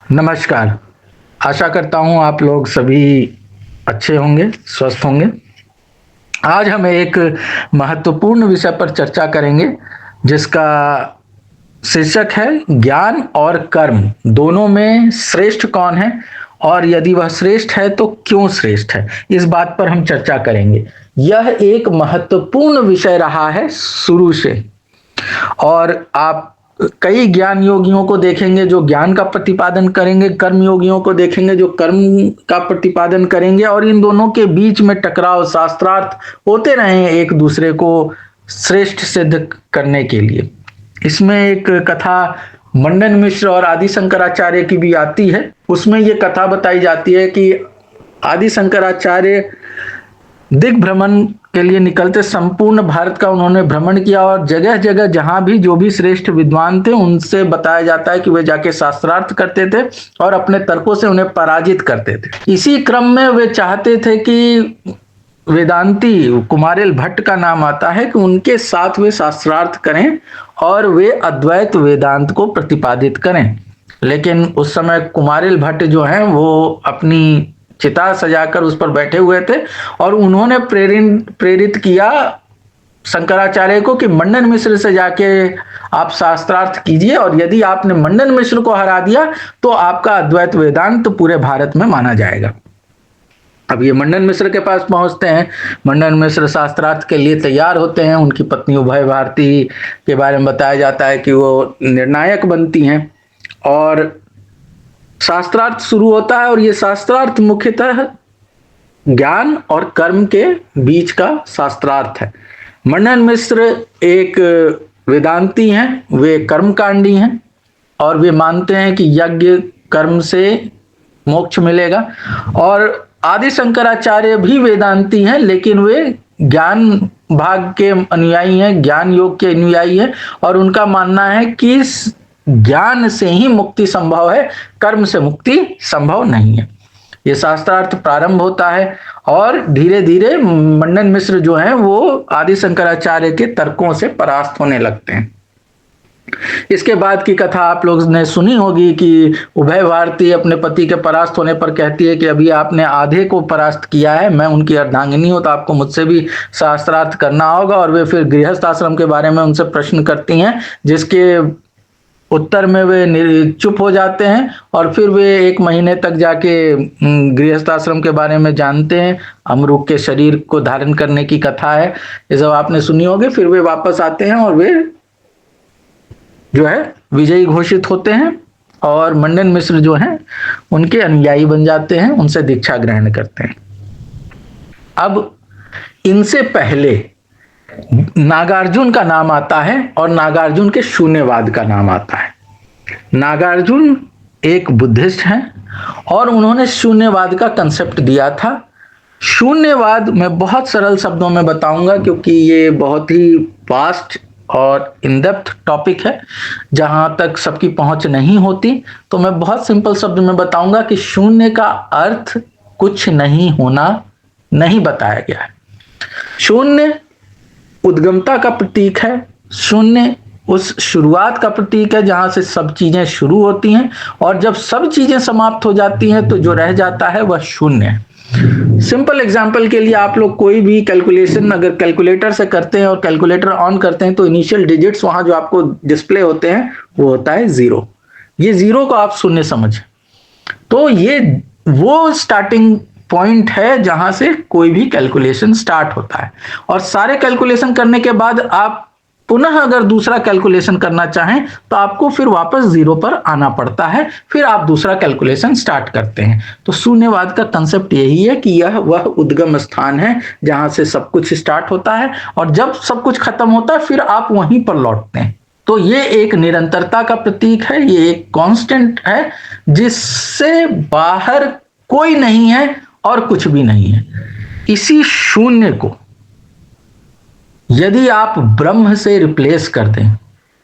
नमस्कार। आशा करता हूँ आप लोग सभी अच्छे होंगे, स्वस्थ होंगे। आज हम एक महत्वपूर्ण विषय पर चर्चा करेंगे जिसका शीर्षक है ज्ञान और कर्म दोनों में श्रेष्ठ कौन है और यदि वह श्रेष्ठ है तो क्यों श्रेष्ठ है। इस बात पर हम चर्चा करेंगे। यह एक महत्वपूर्ण विषय रहा है शुरू से और आप कई ज्ञान योगियों को देखेंगे जो ज्ञान का प्रतिपादन करेंगे, कर्म योगियों को देखेंगे जो कर्म का प्रतिपादन करेंगे और इन दोनों के बीच में टकराव शास्त्रार्थ होते रहे हैं एक दूसरे को श्रेष्ठ सिद्ध करने के लिए। इसमें एक कथा मंडन मिश्र और आदि शंकराचार्य की भी आती है। उसमें यह कथा बताई जाती है कि आदि शंकराचार्य दिग्भ्रमण के लिए निकलते संपूर्ण भारत का उन्होंने भ्रमण किया और जगह जगह जहां भी जो भी श्रेष्ठ विद्वान थे उनसे बताया जाता है कि वे जाके शास्त्रार्थ करते थे और अपने तर्कों से उन्हें पराजित करते थे। इसी क्रम में वे चाहते थे कि वेदांती कुमारिल भट्ट का नाम आता है कि उनके साथ वे शास्त्रार्थ करें और वे अद्वैत वेदांत को प्रतिपादित करें। लेकिन उस समय कुमारिल भट्ट जो हैं वो अपनी चिता सजाकर उस पर बैठे हुए थे और उन्होंने प्रेरित किया शंकराचार्य को कि मंडन मिश्र से जाके आप शास्त्रार्थ कीजिए और यदि आपने मंडन मिश्र को हरा दिया तो आपका अद्वैत वेदांत पूरे भारत में माना जाएगा। अब ये मंडन मिश्र के पास पहुंचते हैं। मंडन मिश्र शास्त्रार्थ के लिए तैयार होते हैं। उनकी पत्नी उभय भारती के बारे में बताया जाता है कि वो निर्णायक बनती हैं और शास्त्रार्थ शुरू होता है और ये शास्त्रार्थ मुख्यतः ज्ञान और कर्म के बीच का शास्त्रार्थ है। मंडन मिश्र एक वेदांती हैं, वे कर्मकांडी हैं और वे मानते हैं कि यज्ञ कर्म से मोक्ष मिलेगा। और आदि शंकराचार्य भी वेदांती हैं लेकिन वे ज्ञान भाग के अनुयायी हैं, ज्ञान योग के अनुयायी हैं और उनका मानना है कि ज्ञान से ही मुक्ति संभव है, कर्म से मुक्ति संभव नहीं है। ये शास्त्रार्थ प्रारंभ होता है और धीरे धीरे मंडन मिश्र जो हैं वो आदि शंकराचार्य के तर्कों से परास्त होने लगते हैं। इसके बाद की कथा आप लोग ने सुनी होगी कि उभय भारती अपने पति के परास्त होने पर कहती है कि अभी आपने आधे को परास्त किया है, मैं उनकी अर्धांगिनी हूं तो आपको मुझसे भी शास्त्रार्थ करना होगा। और वे फिर गृहस्थ आश्रम के बारे में उनसे प्रश्न करती हैं जिसके उत्तर में वे चुप हो जाते हैं और फिर वे 1 महीने तक जाके गृहस्थ आश्रम के बारे में जानते हैं। अमरूक के शरीर को धारण करने की कथा है, ये सब आपने सुनी होगी। फिर वे वापस आते हैं और वे जो है विजयी घोषित होते हैं और मंडन मिश्र जो हैं उनके अनुयायी बन जाते हैं, उनसे दीक्षा ग्रहण करते हैं। अब इनसे पहले नागार्जुन का नाम आता है और नागार्जुन के शून्यवाद का नाम आता है। नागार्जुन एक बुद्धिस्ट हैं और उन्होंने शून्यवाद का कंसेप्ट दिया था। शून्यवाद मैं बहुत सरल शब्दों में बताऊंगा क्योंकि ये बहुत ही वास्ट और इन डेप्थ टॉपिक है जहां तक सबकी पहुंच नहीं होती, तो मैं बहुत सिंपल शब्द में बताऊंगा कि शून्य का अर्थ कुछ नहीं होना नहीं बताया गया है। शून्य उद्गमता का प्रतीक है, शून्य उस शुरुआत का प्रतीक है जहां से सब चीजें शुरू होती हैं और जब सब चीजें समाप्त हो जाती हैं तो जो रह जाता है वह शून्य है। सिंपल एग्जांपल के लिए आप लोग कोई भी कैलकुलेशन अगर कैलकुलेटर से करते हैं और कैलकुलेटर ऑन करते हैं तो इनिशियल डिजिट्स वहां जो आपको डिस्प्ले होते हैं वो होता है 0। ये 0 को आप शून्य समझें तो ये वो स्टार्टिंग पॉइंट है जहां से कोई भी कैलकुलेशन स्टार्ट होता है और सारे कैलकुलेशन करने के बाद आप पुनः अगर दूसरा कैलकुलेशन करना चाहें तो आपको फिर वापस 0 पर आना पड़ता है, फिर आप दूसरा कैलकुलेशन स्टार्ट करते हैं। तो शून्यवाद का कंसेप्ट यही है कि यह वह उद्गम स्थान है जहां से सब कुछ स्टार्ट होता है और जब सब कुछ खत्म होता है फिर आप वहीं पर लौटते हैं। तो ये एक निरंतरता का प्रतीक है, ये एक कांस्टेंट है जिससे बाहर कोई नहीं है और कुछ भी नहीं है। इसी शून्य को यदि आप ब्रह्म से रिप्लेस कर दें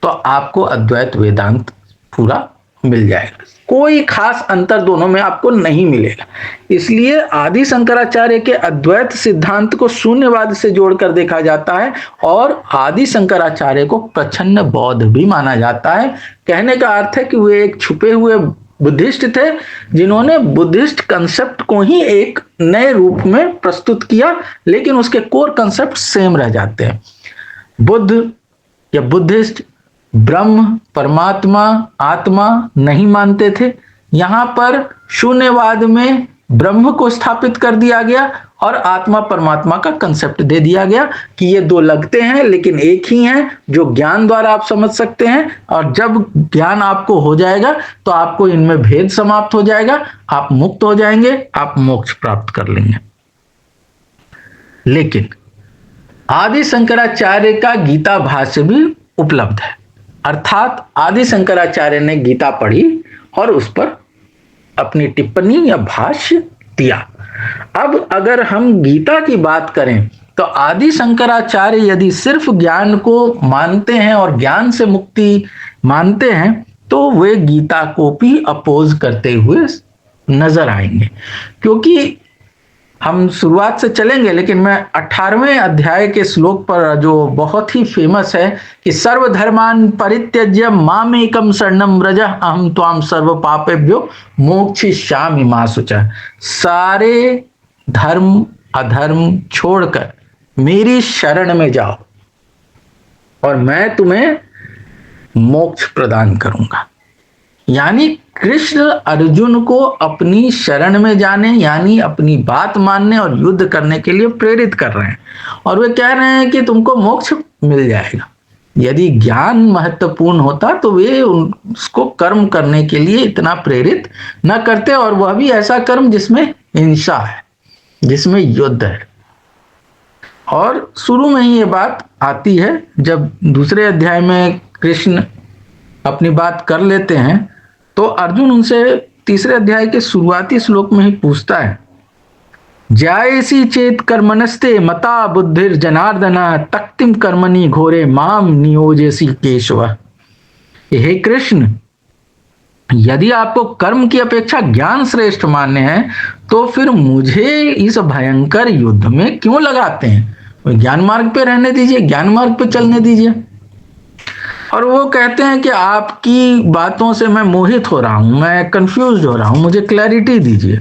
तो आपको अद्वैत वेदांत पूरा मिल जाएगा। कोई खास अंतर दोनों में आपको नहीं मिलेगा। इसलिए आदि शंकराचार्य के अद्वैत सिद्धांत को शून्यवाद से जोड़कर देखा जाता है और आदि शंकराचार्य को प्रच्छन्न बौद्ध भी माना जाता है। कहने का अर्थ है कि वे एक छुपे हुए बुद्धिस्ट थे जिन्होंने बुद्धिस्ट कंसेप्ट को ही एक नए रूप में प्रस्तुत किया, लेकिन उसके कोर कंसेप्ट सेम रह जाते हैं। बुद्ध या बुद्धिस्ट ब्रह्म, परमात्मा, आत्मा नहीं मानते थे। यहां पर शून्यवाद में ब्रह्म को स्थापित कर दिया गया और आत्मा परमात्मा का कंसेप्ट दे दिया गया कि ये दो लगते हैं लेकिन एक ही हैं, जो ज्ञान द्वारा आप समझ सकते हैं। और जब ज्ञान आपको हो जाएगा तो आपको इनमें भेद समाप्त हो जाएगा, आप मुक्त हो जाएंगे, आप मोक्ष प्राप्त कर लेंगे। लेकिन आदि शंकराचार्य का गीता भाष्य भी उपलब्ध है, अर्थात आदि शंकराचार्य ने गीता पढ़ी और उस पर अपनी टिप्पणी या भाष्य दिया। अब अगर हम गीता की बात करें तो आदि शंकराचार्य यदि सिर्फ ज्ञान को मानते हैं और ज्ञान से मुक्ति मानते हैं तो वे गीता को भी अपोज करते हुए नजर आएंगे। क्योंकि हम शुरुआत से चलेंगे, लेकिन मैं 18वें अध्याय के श्लोक पर जो बहुत ही फेमस है कि सर्वधर्मान परित्यज्य मामेकम शरणम व्रज अहम त्वाम सर्व पापेभ्यो मोक्षयिष्यामि मा शुचः। सारे धर्म अधर्म छोड़कर मेरी शरण में जाओ और मैं तुम्हें मोक्ष प्रदान करूंगा। यानी कृष्ण अर्जुन को अपनी शरण में जाने यानी अपनी बात मानने और युद्ध करने के लिए प्रेरित कर रहे हैं, और वे कह रहे हैं कि तुमको मोक्ष मिल जाएगा। यदि ज्ञान महत्वपूर्ण होता तो वे उसको कर्म करने के लिए इतना प्रेरित न करते, और वह भी ऐसा कर्म जिसमें हिंसा है, जिसमें युद्ध है। और शुरू में ही ये बात आती है, जब दूसरे अध्याय में कृष्ण अपनी बात कर लेते हैं तो अर्जुन उनसे तीसरे अध्याय के शुरुआती श्लोक में ही पूछता है, जायसी चेत कर्मणस्ते मता बुद्धिर जनार्दन तक्तिम कर्मणि घोरे माम नियोजसी केशव। हे कृष्ण, यदि आपको कर्म की अपेक्षा ज्ञान श्रेष्ठ मानने हैं तो फिर मुझे इस भयंकर युद्ध में क्यों लगाते हैं? ज्ञान मार्ग पे रहने दीजिए, ज्ञान मार्ग पे चलने दीजिए। और वो कहते हैं कि आपकी बातों से मैं मोहित हो रहा हूं, मैं कंफ्यूज हो रहा हूं, मुझे क्लैरिटी दीजिए।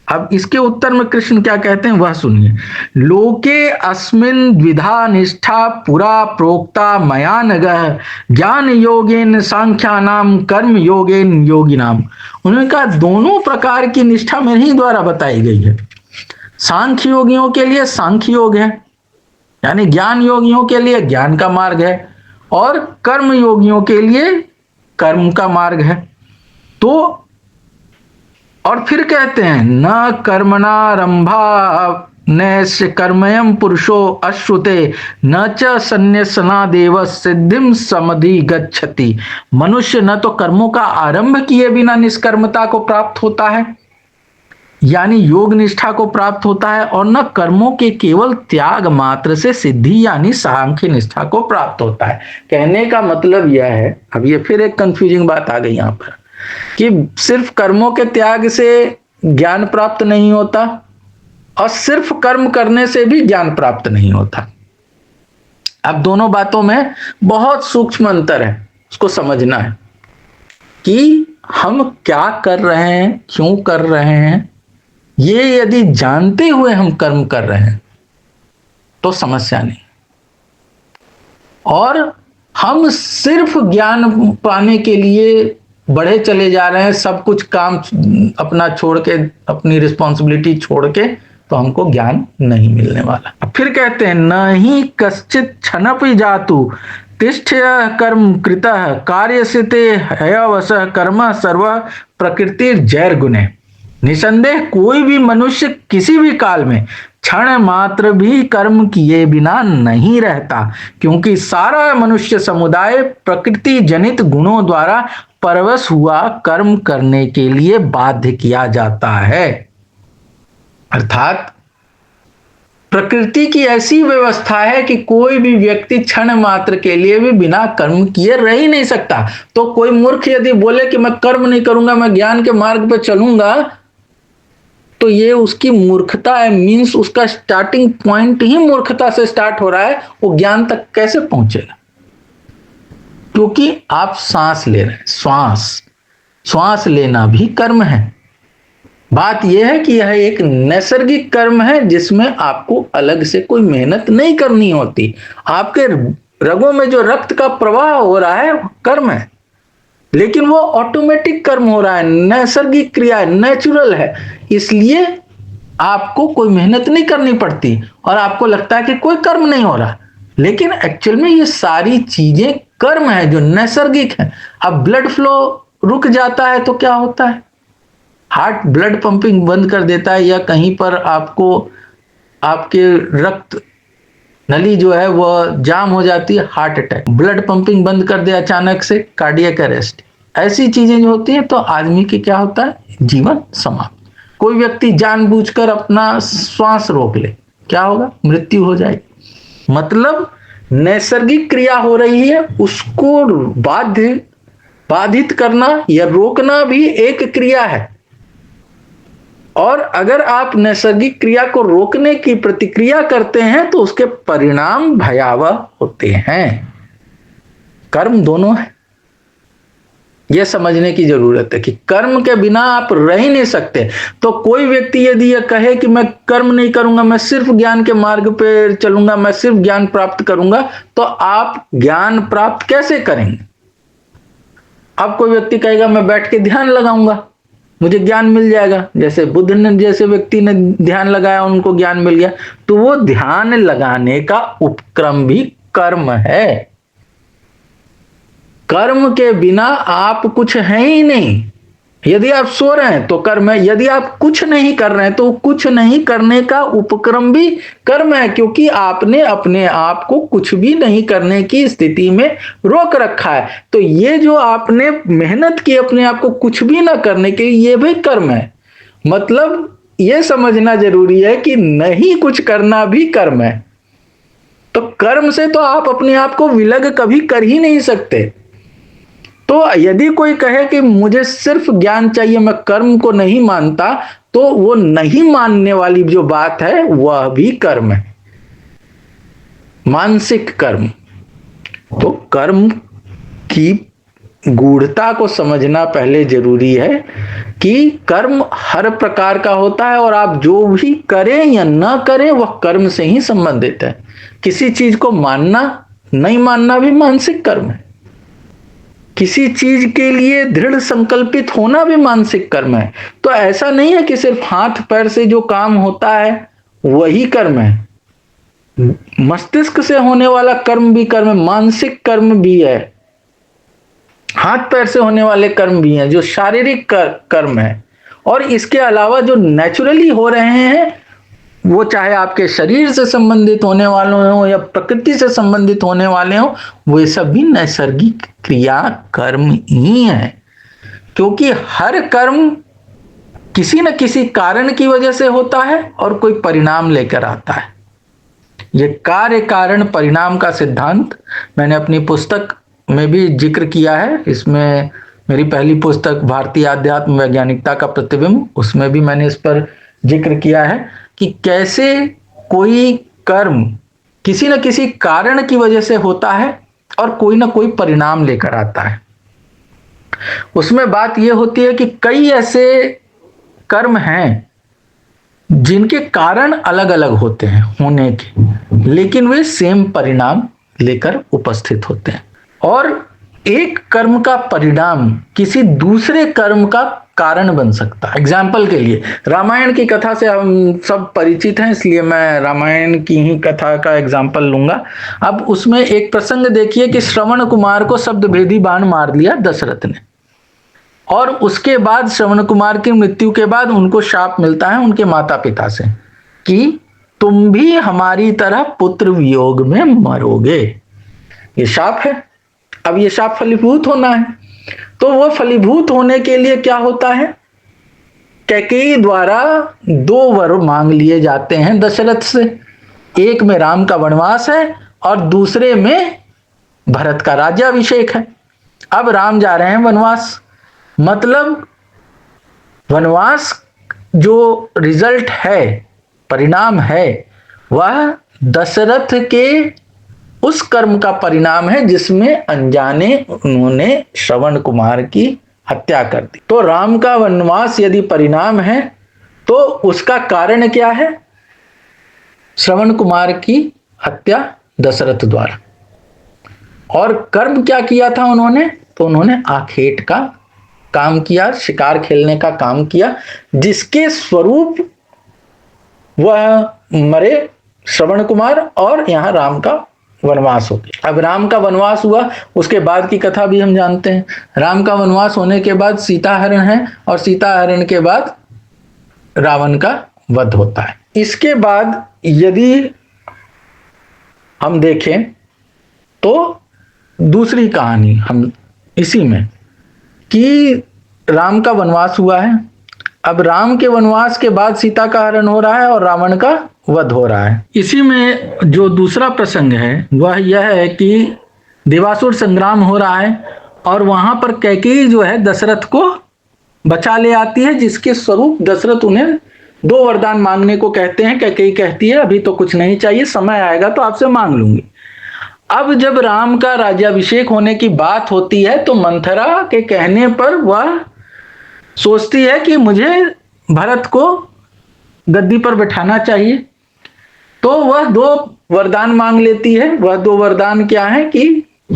अब इसके उत्तर में कृष्ण क्या कहते हैं वह सुनिए। लोके अस्मिन द्विधा निष्ठा पुरा प्रोक्ता मया नगः ज्ञान योगेन सांख्यानाम कर्म योगेन योगिनाम। उन्होंने कहा दोनों प्रकार की निष्ठा मेरे ही द्वारा बताई गई है। सांख्य योगियों के लिए सांख्य योग है, यानी ज्ञान योगियों के लिए ज्ञान का मार्ग है, और कर्म योगियों के लिए कर्म का मार्ग है। तो और फिर कहते हैं न कर्मणारंभा नैस्य कर्मयम पुरुषो अश्रुते न च संन्यासना देव सिद्धिम समधि गच्छति। मनुष्य न तो कर्मों का आरंभ किए बिना निष्कर्मता को प्राप्त होता है यानी योग निष्ठा को प्राप्त होता है, और न कर्मों के केवल त्याग मात्र से सिद्धि यानी सांख्य निष्ठा को प्राप्त होता है। कहने का मतलब यह है, अब ये फिर एक कंफ्यूजिंग बात आ गई यहाँ पर, कि सिर्फ कर्मों के त्याग से ज्ञान प्राप्त नहीं होता और सिर्फ कर्म करने से भी ज्ञान प्राप्त नहीं होता। अब दोनों बातों में बहुत सूक्ष्म अंतर है, उसको समझना है कि हम क्या कर रहे हैं, क्यों कर रहे हैं। ये यदि जानते हुए हम कर्म कर रहे हैं तो समस्या नहीं, और हम सिर्फ ज्ञान पाने के लिए बढ़े चले जा रहे हैं, सब कुछ काम अपना छोड़ के, अपनी रिस्पॉन्सिबिलिटी छोड़ के, तो हमको ज्ञान नहीं मिलने वाला। अब फिर कहते हैं नहीं कश्चित क्षणपि जातु तिष्ठ्य कर्म कृतः कार्यसिते हयवशः कर्म सर्व प्रकृति जैर गुणे। निसंदेह कोई भी मनुष्य किसी भी काल में क्षण मात्र भी कर्म किए बिना नहीं रहता, क्योंकि सारा मनुष्य समुदाय प्रकृति जनित गुणों द्वारा परवश हुआ कर्म करने के लिए बाध्य किया जाता है। अर्थात प्रकृति की ऐसी व्यवस्था है कि कोई भी व्यक्ति क्षण मात्र के लिए भी बिना कर्म किए रह ही नहीं सकता। तो कोई मूर्ख यदि बोले कि मैं कर्म नहीं करूंगा, मैं ज्ञान के मार्ग पर चलूंगा, तो ये उसकी मूर्खता है। मीन्स उसका स्टार्टिंग पॉइंट ही मूर्खता से स्टार्ट हो रहा है, वो ज्ञान तक कैसे पहुंचेगा? क्योंकि आप सांस ले रहे हैं, श्वास, श्वास लेना भी कर्म है। बात यह है कि यह एक नैसर्गिक कर्म है जिसमें आपको अलग से कोई मेहनत नहीं करनी होती। आपके रगों में जो रक्त का प्रवाह हो रहा है कर्म है, लेकिन वो ऑटोमेटिक कर्म हो रहा है, नैसर्गिक क्रिया है, नेचुरल है, इसलिए आपको कोई मेहनत नहीं करनी पड़ती और आपको लगता है कि कोई कर्म नहीं हो रहा, लेकिन एक्चुअल में ये सारी चीजें कर्म है जो नैसर्गिक है। अब ब्लड फ्लो रुक जाता है तो क्या होता है? हार्ट ब्लड पंपिंग बंद कर देता है, या कहीं पर आपको आपके रक्त नली जो है वह जाम हो जाती है, हार्ट अटैक, ब्लड पंपिंग बंद कर दे अचानक से, कार्डियक अरेस्ट, ऐसी चीजें जो होती है तो आदमी के क्या होता है? जीवन समाप्त। कोई व्यक्ति जानबूझकर अपना श्वास रोक ले, क्या होगा? मृत्यु हो जाएगी। मतलब नैसर्गिक क्रिया हो रही है, उसको बाधित करना या रोकना भी एक क्रिया है। और अगर आप नैसर्गिक क्रिया को रोकने की प्रतिक्रिया करते हैं तो उसके परिणाम भयावह होते हैं। कर्म दोनों है, यह समझने की जरूरत है कि कर्म के बिना आप रह ही नहीं सकते। तो कोई व्यक्ति यदि यह कहे कि मैं कर्म नहीं करूंगा, मैं सिर्फ ज्ञान के मार्ग पे चलूंगा, मैं सिर्फ ज्ञान प्राप्त करूंगा, तो आप ज्ञान प्राप्त कैसे करेंगे? अब कोई व्यक्ति कहेगा मैं बैठ के ध्यान लगाऊंगा, मुझे ज्ञान मिल जाएगा, जैसे बुद्ध ने जैसे व्यक्ति ने ध्यान लगाया उनको ज्ञान मिल गया, तो वो ध्यान लगाने का उपक्रम भी कर्म है। कर्म के बिना आप कुछ हैं ही नहीं। यदि आप सो रहे हैं तो कर्म है, यदि आप कुछ नहीं कर रहे हैं तो कुछ नहीं करने का उपक्रम भी कर्म है, क्योंकि आपने अपने आप को कुछ भी नहीं करने की स्थिति में रोक रखा है। तो ये जो आपने मेहनत की अपने आप को कुछ भी ना करने के लिए, ये भी कर्म है। मतलब ये समझना जरूरी है कि नहीं कुछ करना भी कर्म है। तो कर्म से तो आप अपने आप को विलग कभी कर ही नहीं सकते। तो यदि कोई कहे कि मुझे सिर्फ ज्ञान चाहिए, मैं कर्म को नहीं मानता, तो वो नहीं मानने वाली जो बात है वह भी कर्म है, मानसिक कर्म। तो कर्म की गूढ़ता को समझना पहले जरूरी है कि कर्म हर प्रकार का होता है और आप जो भी करें या ना करें वह कर्म से ही संबंधित है। किसी चीज को मानना नहीं मानना भी मानसिक कर्म है। किसी चीज के लिए दृढ़ संकल्पित होना भी मानसिक कर्म है। तो ऐसा नहीं है कि सिर्फ हाथ पैर से जो काम होता है वही कर्म है। मस्तिष्क से होने वाला कर्म भी कर्म है, मानसिक कर्म भी है, हाथ पैर से होने वाले कर्म भी हैं जो शारीरिक कर्म है। और इसके अलावा जो नेचुरली हो रहे हैं, वो चाहे आपके शरीर से संबंधित होने वाले हो या प्रकृति से संबंधित होने वाले हो, वे सब भी नैसर्गिक क्रिया कर्म ही है। क्योंकि हर कर्म किसी न किसी कारण की वजह से होता है और कोई परिणाम लेकर आता है। ये कार्य कारण परिणाम का सिद्धांत मैंने अपनी पुस्तक में भी जिक्र किया है। इसमें मेरी पहली पुस्तक भारतीय आध्यात्म वैज्ञानिकता का प्रतिबिंब, उसमें भी मैंने इस पर जिक्र किया है कि कैसे कोई कर्म किसी न किसी कारण की वजह से होता है और कोई ना कोई परिणाम लेकर आता है। उसमें बात यह होती है कि कई ऐसे कर्म हैं जिनके कारण अलग अलग होते हैं होने के, लेकिन वे सेम परिणाम लेकर उपस्थित होते हैं। और एक कर्म का परिणाम किसी दूसरे कर्म का कारण बन सकता है। एग्जाम्पल के लिए रामायण की कथा से हम सब परिचित हैं, इसलिए मैं रामायण की ही कथा का एग्जाम्पल लूंगा। अब उसमें एक प्रसंग देखिए कि श्रवण कुमार को शब्द भेदी बाण मार दिया दशरथ ने, और उसके बाद श्रवण कुमार की मृत्यु के बाद उनको शाप मिलता है उनके माता पिता से कि तुम भी हमारी तरह पुत्र वियोग में मरोगे। ये शाप है। अब ये शाप फलीभूत होना है, तो वो फलीभूत होने के लिए क्या होता है? कैकेयी द्वारा 2 वर मांग लिए जाते हैं दशरथ से। एक में राम का वनवास है और दूसरे में भरत का राज्याभिषेक है। अब राम जा रहे हैं वनवास, मतलब वनवास जो रिजल्ट है, परिणाम है, वह दशरथ के उस कर्म का परिणाम है जिसमें अनजाने उन्होंने श्रवण कुमार की हत्या कर दी। तो राम का वनवास यदि परिणाम है तो उसका कारण क्या है? श्रवण कुमार की हत्या दशरथ द्वारा। और कर्म क्या किया था उन्होंने? तो उन्होंने आखेट का काम किया, शिकार खेलने का काम किया, जिसके स्वरूप वह मरे श्रवण कुमार, और यहां राम का वनवास हो गया। अब राम का वनवास हुआ, उसके बाद की कथा भी हम जानते हैं। राम का वनवास होने के बाद सीता हरण है, और सीता हरण के बाद रावण का वध होता है। इसके बाद यदि हम देखें तो दूसरी कहानी हम इसी में, कि राम का वनवास हुआ है। अब राम के वनवास के बाद सीता का हरण हो रहा है और रावण का वध हो रहा है। इसी में जो दूसरा प्रसंग है वह यह है कि देवासुर संग्राम हो रहा है, और वहां पर कैकेयी जो है दशरथ को बचा ले आती है, जिसके स्वरूप दशरथ उन्हें 2 वरदान मांगने को कहते हैं। कैकेयी कहती है अभी तो कुछ नहीं चाहिए, समय आएगा तो आपसे मांग लूंगी। अब जब राम का राज्याभिषेक होने की बात होती है तो मंथरा के कहने पर वह सोचती है कि मुझे भरत को गद्दी पर बैठाना चाहिए, तो वह 2 वरदान मांग लेती है। वह 2 वरदान क्या है कि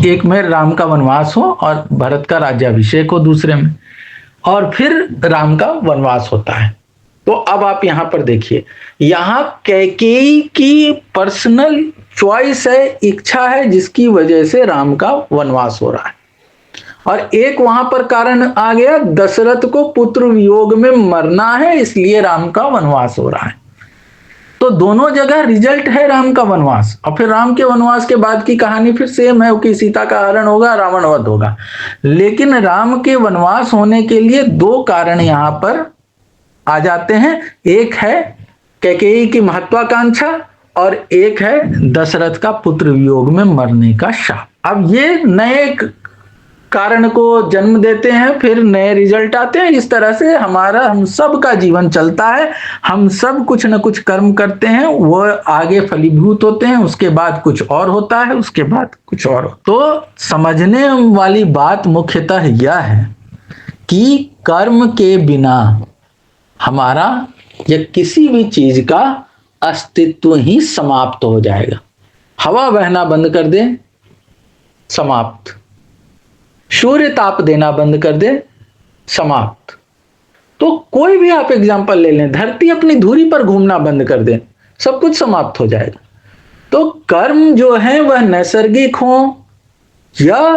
एक में राम का वनवास हो और भरत का राज्याभिषेक हो दूसरे में, और फिर राम का वनवास होता है। तो अब आप यहां पर देखिए, यहां कैकेयी की पर्सनल चॉइस है, इच्छा है, जिसकी वजह से राम का वनवास हो रहा है। और एक वहां पर कारण आ गया, दशरथ को पुत्र वियोग में मरना है, इसलिए राम का वनवास हो रहा है। तो दोनों जगह रिजल्ट है राम का वनवास। और फिर राम के वनवास के बाद की कहानी फिर सेम है कि सीता का हरण होगा, रावण वध होगा। लेकिन राम के वनवास होने के लिए 2 कारण यहां पर आ जाते हैं। एक है कैकेयी की महत्वाकांक्षा, और एक है दशरथ का पुत्र वियोग में मरने का शाप। अब ये नए कारण को जन्म देते हैं, फिर नए रिजल्ट आते हैं। इस तरह से हम सब का जीवन चलता है। हम सब कुछ न कुछ कर्म करते हैं, वो आगे फलीभूत होते हैं, उसके बाद कुछ और होता है, उसके बाद कुछ और। तो समझने वाली बात मुख्यतः यह है कि कर्म के बिना हमारा या किसी भी चीज का अस्तित्व ही समाप्त हो जाएगा। हवा बहना बंद कर दे, समाप्त। सूर्य ताप देना बंद कर दे, समाप्त। तो कोई भी आप एग्जांपल ले लें, धरती अपनी धुरी पर घूमना बंद कर दे, सब कुछ समाप्त हो जाएगा। तो कर्म जो है वह नैसर्गिक हो या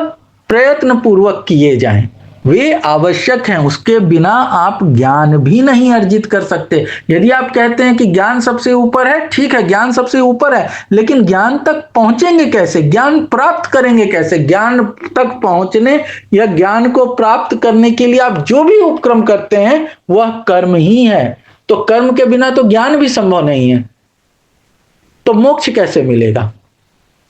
प्रयत्न पूर्वक किए जाएं, वे आवश्यक हैं। उसके बिना आप ज्ञान भी नहीं अर्जित कर सकते। यदि आप कहते हैं कि ज्ञान सबसे ऊपर है, ठीक है, ज्ञान सबसे ऊपर है, लेकिन ज्ञान तक पहुंचेंगे कैसे? ज्ञान प्राप्त करेंगे कैसे? ज्ञान तक पहुंचने या ज्ञान को प्राप्त करने के लिए आप जो भी उपक्रम करते हैं वह कर्म ही है। तो कर्म के बिना तो ज्ञान भी संभव नहीं है, तो मोक्ष कैसे मिलेगा?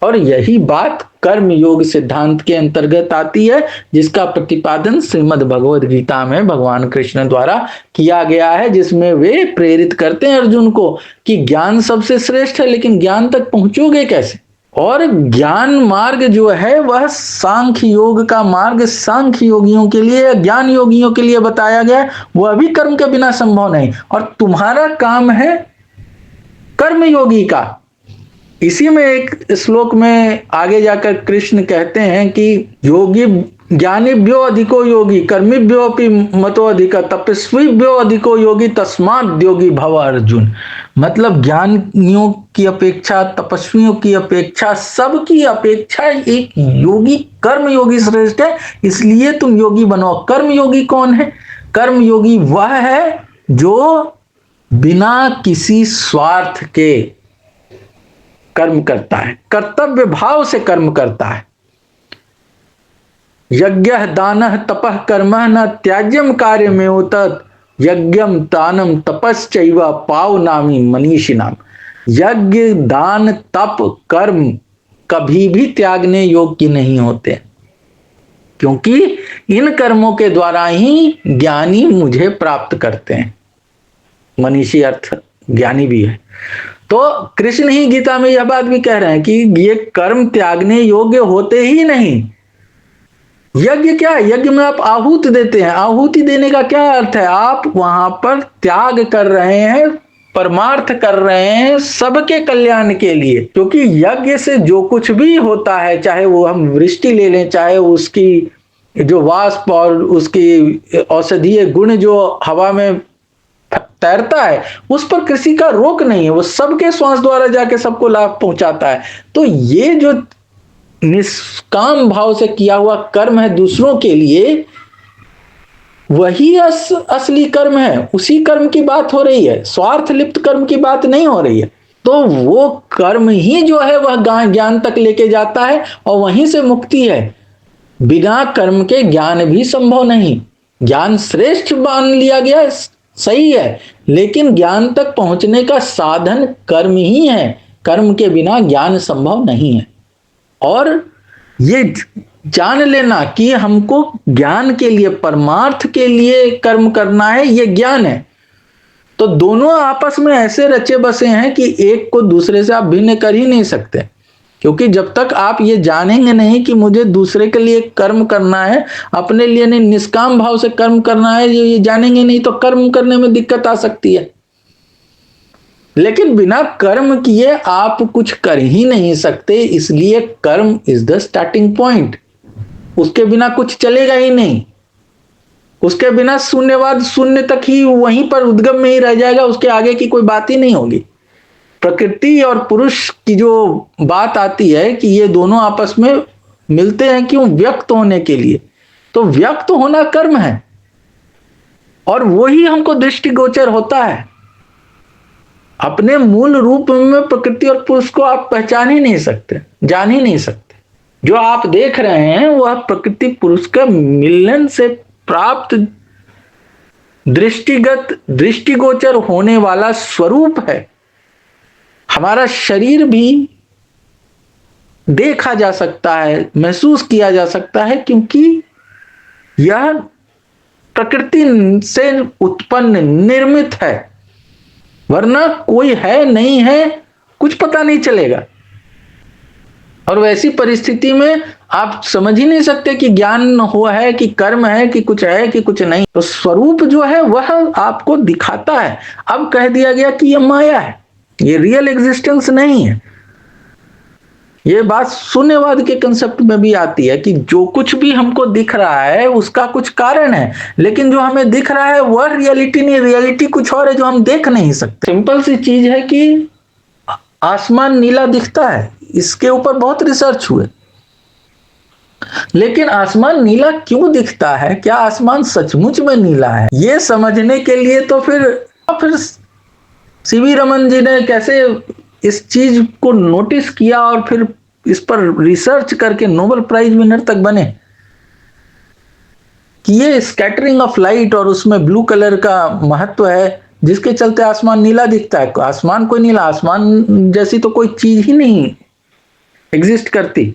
और यही बात कर्म योग सिद्धांत के अंतर्गत आती है, जिसका प्रतिपादन श्रीमद् भगवद गीता में भगवान कृष्ण द्वारा किया गया है, जिसमें वे प्रेरित करते हैं अर्जुन को कि ज्ञान सबसे श्रेष्ठ है, लेकिन ज्ञान तक पहुंचोगे कैसे? और ज्ञान मार्ग जो है वह सांख्य योग का मार्ग सांख्य योगियों के लिए, ज्ञान योगियों के लिए बताया गया है, वह भी कर्म के बिना संभव नहीं। और तुम्हारा काम है कर्म योगी का। इसी में एक श्लोक में आगे जाकर कृष्ण कहते हैं कि योगी ज्ञानीभ्यो अधिको योगी कर्मिभ्यो अपि मतो अधिक तपस्वीभ्यो अधिको योगी तस्मात् योगी भव अर्जुन। मतलब ज्ञानियों की अपेक्षा, तपस्वियों की अपेक्षा, सबकी अपेक्षा एक योगी, कर्म योगी श्रेष्ठ है, इसलिए तुम योगी बनो। कर्म योगी कौन है? कर्म योगी वह है जो बिना किसी स्वार्थ के कर्म करता है, कर्तव्य भाव से कर्म करता है। यज्ञ दानः तपः कर्मः न त्याज्यम कार्यमेव तत् यज्ञम दानम तपश्चैव पावनामि मनीषिणाम। यज्ञ दान तप कर्म कभी भी त्यागने योग्य नहीं होते, क्योंकि इन कर्मों के द्वारा ही ज्ञानी मुझे प्राप्त करते हैं। मनीषी अर्थ ज्ञानी भी है। तो कृष्ण ही गीता में यह बात भी कह रहे हैं कि ये कर्म त्यागने योग्य होते ही नहीं। यज्ञ क्या है? यज्ञ में आप आहूत देते हैं। आहुति देने का क्या अर्थ है? आप वहां पर त्याग कर रहे हैं, परमार्थ कर रहे हैं सबके कल्याण के लिए। क्योंकि यज्ञ से जो कुछ भी होता है, चाहे वो हम वृष्टि ले लें, चाहे उसकी जो वाष्प और उसकी औषधीय गुण जो हवा में तैरता है, उस पर किसी का रोक नहीं है। वो सबके श्वास द्वारा जाके सबको लाभ पहुंचाता है। तो ये जो निष्काम भाव से किया हुआ कर्म है दूसरों के लिए, वही असली कर्म है। उसी कर्म की बात हो रही है, स्वार्थ लिप्त कर्म की बात नहीं हो रही है। तो वो कर्म ही जो है वह ज्ञान तक लेके जाता है और वहीं से मुक्ति है। बिना कर्म के ज्ञान भी संभव नहीं। ज्ञान श्रेष्ठ मान लिया गया, सही है, लेकिन ज्ञान तक पहुंचने का साधन कर्म ही है। कर्म के बिना ज्ञान संभव नहीं है। और ये जान लेना कि हमको ज्ञान के लिए, परमार्थ के लिए कर्म करना है, ये ज्ञान है। तो दोनों आपस में ऐसे रचे बसे हैं कि एक को दूसरे से आप भिन्न कर ही नहीं सकते। क्योंकि जब तक आप ये जानेंगे नहीं कि मुझे दूसरे के लिए कर्म करना है, अपने लिए नहीं, निष्काम भाव से कर्म करना है, ये जानेंगे नहीं तो कर्म करने में दिक्कत आ सकती है। लेकिन बिना कर्म किए आप कुछ कर ही नहीं सकते, इसलिए कर्म इज द स्टार्टिंग पॉइंट। उसके बिना कुछ चलेगा ही नहीं। उसके बिना शून्यवाद शून्य तक ही वहीं पर उद्गम में ही रह जाएगा, उसके आगे की कोई बात ही नहीं होगी। प्रकृति और पुरुष की जो बात आती है कि ये दोनों आपस में मिलते हैं क्यों? व्यक्त होने के लिए। तो व्यक्त होना कर्म है और वही हमको दृष्टिगोचर होता है। अपने मूल रूप में प्रकृति और पुरुष को आप पहचान ही नहीं सकते, जान ही नहीं सकते। जो आप देख रहे हैं वह प्रकृति पुरुष का मिलन से प्राप्त दृष्टिगोचर होने वाला स्वरूप है। हमारा शरीर भी देखा जा सकता है, महसूस किया जा सकता है, क्योंकि यह प्रकृति से उत्पन्न निर्मित है। वरना कोई है नहीं है कुछ पता नहीं चलेगा। और वैसी परिस्थिति में आप समझ ही नहीं सकते कि ज्ञान हुआ है कि कर्म है कि कुछ है कि कुछ नहीं। तो स्वरूप जो है वह आपको दिखाता है। अब कह दिया गया कि यह माया है, ये रियल एग्जिस्टेंस नहीं है। ये बात शून्यवाद के कंसेप्ट में भी आती है कि जो कुछ भी हमको दिख रहा है उसका कुछ कारण है, लेकिन जो हमें दिख रहा है वह रियलिटी नहीं, रियलिटी कुछ और है जो हम देख नहीं सकते। सिंपल सी चीज है कि आसमान नीला दिखता है, इसके ऊपर बहुत रिसर्च हुए, लेकिन आसमान नीला क्यों दिखता है, क्या आसमान सचमुच में नीला है, ये समझने के लिए तो फिर सीवी रमन जी ने कैसे इस चीज को नोटिस किया और फिर इस पर रिसर्च करके नोबेल प्राइज विनर तक बने कि ये स्कैटरिंग ऑफ लाइट और उसमें ब्लू कलर का महत्व है, जिसके चलते आसमान नीला दिखता है। आसमान कोई नीला, आसमान जैसी तो कोई चीज ही नहीं एग्जिस्ट करती,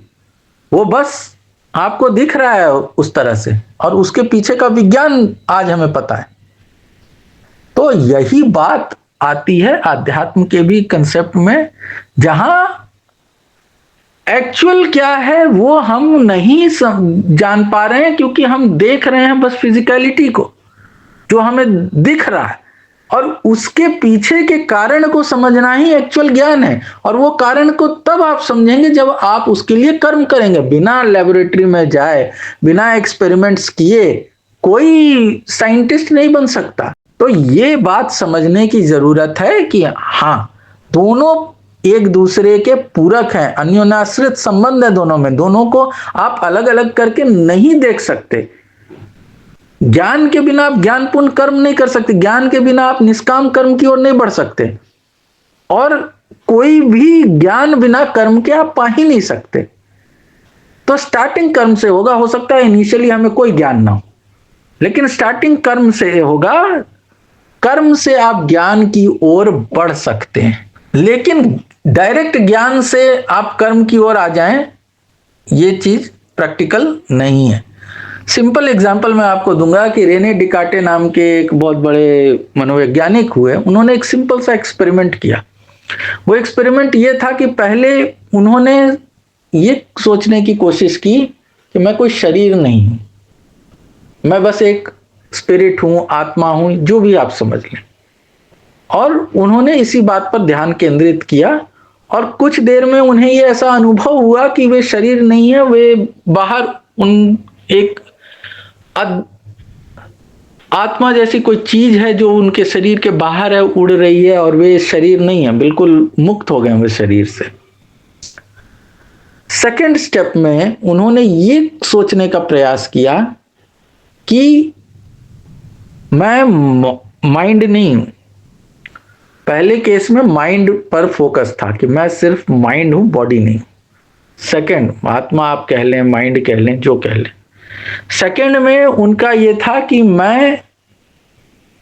वो बस आपको दिख रहा है उस तरह से, और उसके पीछे का विज्ञान आज हमें पता है। तो यही बात आती है आध्यात्म के भी कंसेप्ट में, जहां एक्चुअल क्या है वो हम नहीं जान पा रहे हैं, क्योंकि हम देख रहे हैं बस फिजिकलिटी को, जो हमें दिख रहा है, और उसके पीछे के कारण को समझना ही एक्चुअल ज्ञान है। और वो कारण को तब आप समझेंगे जब आप उसके लिए कर्म करेंगे। बिना लेबोरेटरी में जाए, बिना एक्सपेरिमेंट्स किए कोई साइंटिस्ट नहीं बन सकता। तो ये बात समझने की जरूरत है कि हाँ, दोनों एक दूसरे के पूरक हैं, अन्योन्याश्रित संबंध है दोनों में। दोनों को आप अलग अलग करके नहीं देख सकते। ज्ञान के बिना आप ज्ञानपूर्ण कर्म नहीं कर सकते, ज्ञान के बिना आप निष्काम कर्म की ओर नहीं बढ़ सकते, और कोई भी ज्ञान बिना कर्म के आप पा ही नहीं सकते। तो स्टार्टिंग कर्म से होगा। हो सकता है इनिशियली हमें कोई ज्ञान ना हो, लेकिन स्टार्टिंग कर्म से होगा। कर्म से आप ज्ञान की ओर बढ़ सकते हैं, लेकिन डायरेक्ट ज्ञान से आप कर्म की ओर आ जाएं, ये चीज प्रैक्टिकल नहीं है। सिंपल एग्जाम्पल मैं आपको दूंगा कि रेने डिकार्टे नाम के एक बहुत बड़े मनोवैज्ञानिक हुए। उन्होंने एक सिंपल सा एक्सपेरिमेंट किया। वो एक्सपेरिमेंट ये था कि पहले उन्होंने ये सोचने की कोशिश की कि मैं कोई शरीर नहीं हूं, मैं बस एक स्पिरिट हूं, आत्मा हूं, जो भी आप समझ लें। और उन्होंने इसी बात पर ध्यान केंद्रित किया और कुछ देर में उन्हें यह ऐसा अनुभव हुआ कि वे शरीर नहीं है, वे बाहर उन एक आत्मा जैसी कोई चीज है जो उनके शरीर के बाहर है, उड़ रही है, और वे शरीर नहीं है, बिल्कुल मुक्त हो गए वे शरीर से। सेकंड स्टेप में उन्होंने ये सोचने का प्रयास किया कि मैं माइंड नहीं हूं। पहले केस में माइंड पर फोकस था कि मैं सिर्फ माइंड हूं, बॉडी नहीं। सेकंड, आत्मा आप कह लें, माइंड कह लें, जो कह लें। सेकंड में उनका यह था कि मैं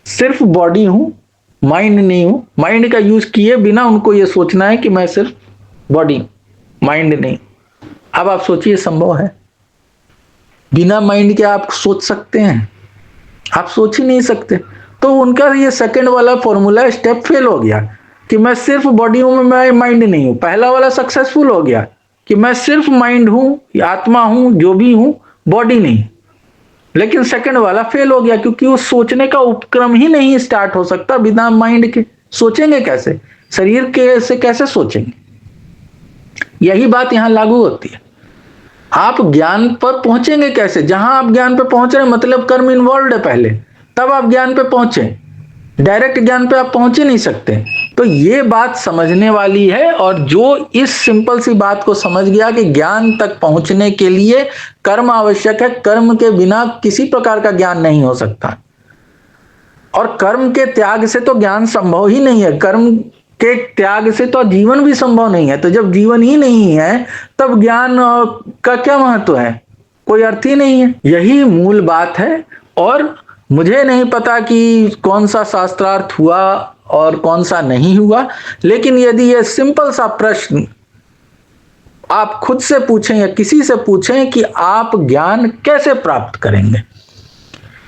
सिर्फ बॉडी हूं, माइंड नहीं हूं। माइंड का यूज किए बिना उनको यह सोचना है कि मैं सिर्फ बॉडी, माइंड नहीं। अब आप सोचिए, संभव है? बिना माइंड के आप सोच सकते हैं? आप सोच ही नहीं सकते। तो उनका ये सेकंड वाला फॉर्मूला स्टेप फेल हो गया कि मैं सिर्फ बॉडी हूं, मैं माइंड नहीं हूं। पहला वाला सक्सेसफुल हो गया कि मैं सिर्फ माइंड हूं, आत्मा हूं, जो भी हूं, बॉडी नहीं। लेकिन सेकंड वाला फेल हो गया क्योंकि वो सोचने का उपक्रम ही नहीं स्टार्ट हो सकता बिना माइंड के। सोचेंगे कैसे? शरीर के से कैसे सोचेंगे? यही बात यहां लागू होती है। आप ज्ञान पर पहुंचेंगे कैसे? जहां आप ज्ञान पे पहुंच रहे हैं मतलब कर्म इन्वॉल्व है पहले, तब आप ज्ञान पे पहुंचे। डायरेक्ट ज्ञान पे आप पहुंच ही नहीं सकते। तो ये बात समझने वाली है, और जो इस सिंपल सी बात को समझ गया कि ज्ञान तक पहुंचने के लिए कर्म आवश्यक है, कर्म के बिना किसी प्रकार का ज्ञान नहीं हो सकता, और कर्म के त्याग से तो ज्ञान संभव ही नहीं है। कर्म के त्याग से तो जीवन भी संभव नहीं है। तो जब जीवन ही नहीं है तब ज्ञान का क्या महत्व है? कोई अर्थ ही नहीं है। यही मूल बात है। और मुझे नहीं पता कि कौन सा शास्त्रार्थ हुआ और कौन सा नहीं हुआ, लेकिन यदि यह सिंपल सा प्रश्न आप खुद से पूछें या किसी से पूछें कि आप ज्ञान कैसे प्राप्त करेंगे,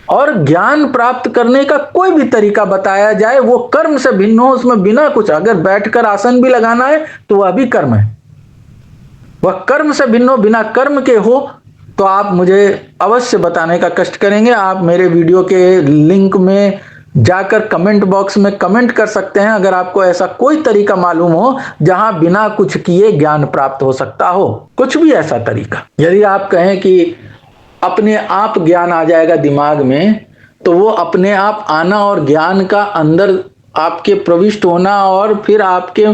और ज्ञान प्राप्त करने का कोई भी तरीका बताया जाए, वो कर्म से भिन्न हो, उसमें बिना कुछ, अगर बैठकर आसन भी लगाना है तो वह भी कर्म है, वह कर्म से भिन्न हो, बिना कर्म के हो, तो आप मुझे अवश्य बताने का कष्ट करेंगे। आप मेरे वीडियो के लिंक में जाकर कमेंट बॉक्स में कमेंट कर सकते हैं अगर आपको ऐसा कोई तरीका मालूम हो जहां बिना कुछ किए ज्ञान प्राप्त हो सकता हो। कुछ भी ऐसा तरीका। यदि आप कहें कि अपने आप ज्ञान आ जाएगा दिमाग में, तो वो अपने आप आना और ज्ञान का अंदर आपके प्रविष्ट होना और फिर आपके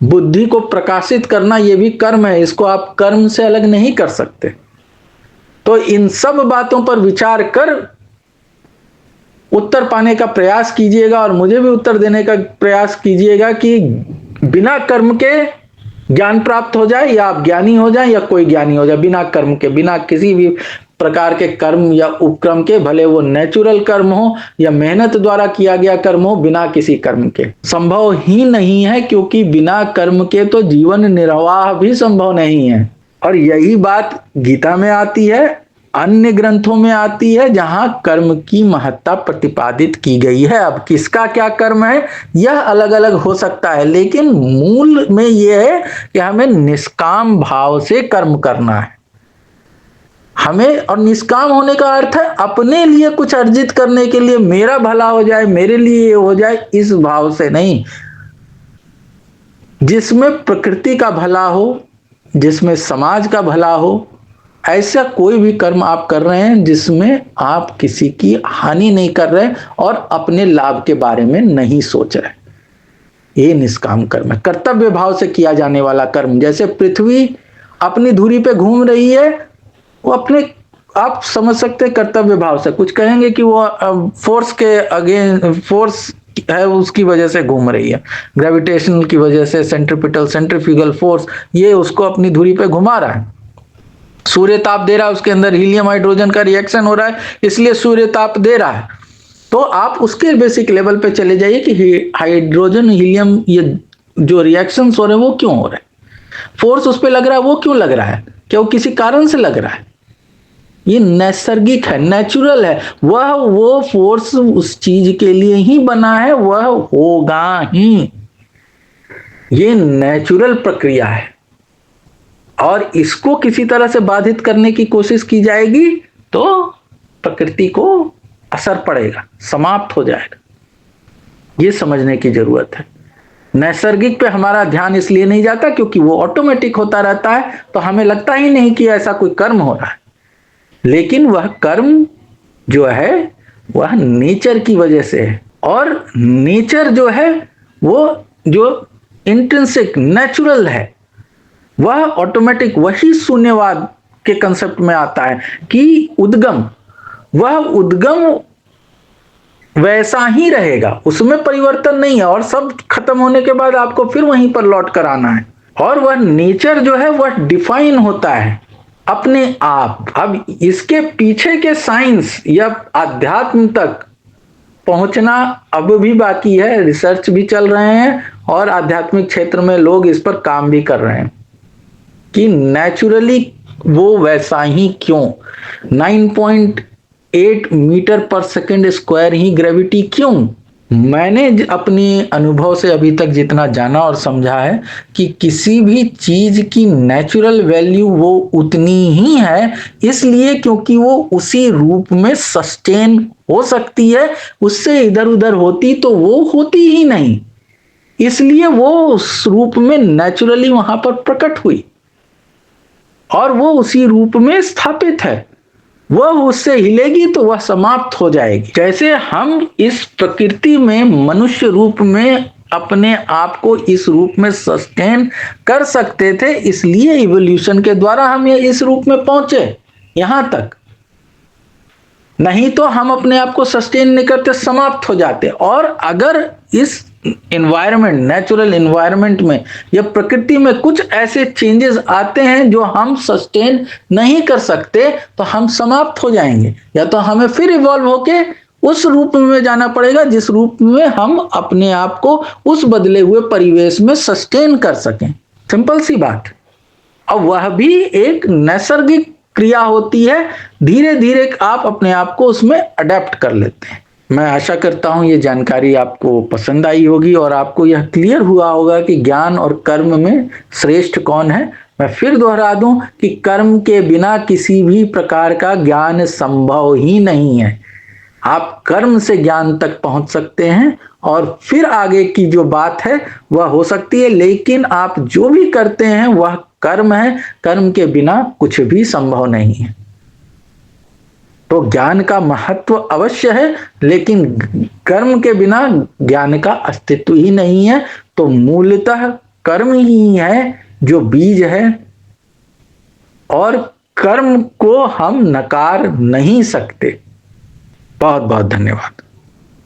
बुद्धि को प्रकाशित करना, ये भी कर्म है। इसको आप कर्म से अलग नहीं कर सकते। तो इन सब बातों पर विचार कर उत्तर पाने का प्रयास कीजिएगा, और मुझे भी उत्तर देने का प्रयास कीजिएगा कि बिना कर्म के ज्ञान प्राप्त हो जाए, या आप ज्ञानी हो जाए या कोई ज्ञानी हो जाए, बिना कर्म के, बिना किसी भी प्रकार के कर्म या उपक्रम के, भले वो नेचुरल कर्म हो या मेहनत द्वारा किया गया कर्म हो, बिना किसी कर्म के संभव ही नहीं है। क्योंकि बिना कर्म के तो जीवन निर्वाह भी संभव नहीं है। और यही बात गीता में आती है, अन्य ग्रंथों में आती है, जहां कर्म की महत्ता प्रतिपादित की गई है। अब किसका क्या कर्म है यह अलग अलग हो सकता है, लेकिन मूल में यह है कि हमें निष्काम भाव से कर्म करना है हमें। और निष्काम होने का अर्थ है अपने लिए कुछ अर्जित करने के लिए, मेरा भला हो जाए, मेरे लिए ये हो जाए, इस भाव से नहीं। जिसमें प्रकृति का भला हो, जिसमें समाज का भला हो, ऐसा कोई भी कर्म आप कर रहे हैं जिसमें आप किसी की हानि नहीं कर रहे और अपने लाभ के बारे में नहीं सोच रहे, ये निष्काम कर्म है। कर्तव्य भाव से किया जाने वाला कर्म, जैसे पृथ्वी अपनी धुरी पे घूम रही है, वो अपने, आप समझ सकते हैं कर्तव्य भाव से। कुछ कहेंगे कि वो फोर्स के अगेंस्ट, फोर्स है उसकी वजह से घूम रही है, ग्रेविटेशनल की वजह से, सेंट्रीपिटल, सेंट्रीफ्यूगल फोर्स, ये उसको अपनी धुरी पे घुमा रहा है। सूर्य ताप दे रहा है, उसके अंदर हीलियम हाइड्रोजन का रिएक्शन हो रहा है, इसलिए सूर्य ताप दे रहा है। तो आप उसके बेसिक लेवल पे चले जाइए कि हाइड्रोजन हीलियम ये जो रिएक्शंस हो रहे हैं वो क्यों हो रहे हैं, फोर्स उस पर लग रहा है वो क्यों लग रहा है, क्या वो किसी कारण से लग रहा है? ये नैसर्गिक है, नेचुरल है। वह वो फोर्स उस चीज के लिए ही बना है, वह होगा ही, ये नेचुरल प्रक्रिया है। और इसको किसी तरह से बाधित करने की कोशिश की जाएगी तो प्रकृति को असर पड़ेगा, समाप्त हो जाएगा। ये समझने की जरूरत है। नैसर्गिक पे हमारा ध्यान इसलिए नहीं जाता क्योंकि वो ऑटोमेटिक होता रहता है, तो हमें लगता ही नहीं कि ऐसा कोई कर्म हो रहा है। लेकिन वह कर्म जो है वह नेचर की वजह से है, और नेचर जो है वो जो इंट्रिंसिक नेचुरल है वह ऑटोमेटिक, वही शून्यवाद के कंसेप्ट में आता है कि उद्गम, वह उद्गम वैसा ही रहेगा, उसमें परिवर्तन नहीं है, और सब खत्म होने के बाद आपको फिर वहीं पर लौट कर आना है। और वह नेचर जो है वह डिफाइन होता है अपने आप। अब इसके पीछे के साइंस या अध्यात्म तक पहुंचना अब भी बाकी है, रिसर्च भी चल रहे हैं और आध्यात्मिक क्षेत्र में लोग इस पर काम भी कर रहे हैं कि नेचुरली वो वैसा ही क्यों, 9.8 मीटर पर सेकेंड स्क्वायर ही ग्रेविटी क्यों। मैंने अपनी अनुभव से अभी तक जितना जाना और समझा है कि किसी भी चीज की नेचुरल वैल्यू वो उतनी ही है, इसलिए क्योंकि वो उसी रूप में सस्टेन हो सकती है, उससे इधर उधर होती तो वो होती ही नहीं, इसलिए वो उस रूप में नेचुरली वहां पर प्रकट हुई और वो उसी रूप में स्थापित है। वह उससे हिलेगी तो वह समाप्त हो जाएगी। जैसे हम इस प्रकृति में मनुष्य रूप में अपने आप को इस रूप में सस्टेन कर सकते थे, इसलिए इवोल्यूशन के द्वारा हम ये इस रूप में पहुंचे यहां तक, नहीं तो हम अपने आप को सस्टेन नहीं करते, समाप्त हो जाते। और अगर इस इन्वायरमेंट, नेचुरल इन्वायरमेंट में या प्रकृति में कुछ ऐसे चेंजेस आते हैं जो हम सस्टेन नहीं कर सकते, तो हम समाप्त हो जाएंगे, या तो हमें फिर इवॉल्व होके उस रूप में जाना पड़ेगा जिस रूप में हम अपने आप को उस बदले हुए परिवेश में सस्टेन कर सकें। सिंपल सी बात। और वह भी एक नैसर्गिक क्रिया होती है, धीरे धीरे आप अपने आप को उसमें अडेप्ट कर लेते हैं। मैं आशा करता हूं ये जानकारी आपको पसंद आई होगी और आपको यह क्लियर हुआ होगा कि ज्ञान और कर्म में श्रेष्ठ कौन है। मैं फिर दोहरा दूं कि कर्म के बिना किसी भी प्रकार का ज्ञान संभव ही नहीं है। आप कर्म से ज्ञान तक पहुंच सकते हैं और फिर आगे की जो बात है वह हो सकती है, लेकिन आप जो भी करते हैं वह कर्म है, कर्म के बिना कुछ भी संभव नहीं है। तो ज्ञान का महत्व अवश्य है, लेकिन कर्म के बिना ज्ञान का अस्तित्व ही नहीं है। तो मूलतः कर्म ही है जो बीज है, और कर्म को हम नकार नहीं सकते। बहुत बहुत धन्यवाद।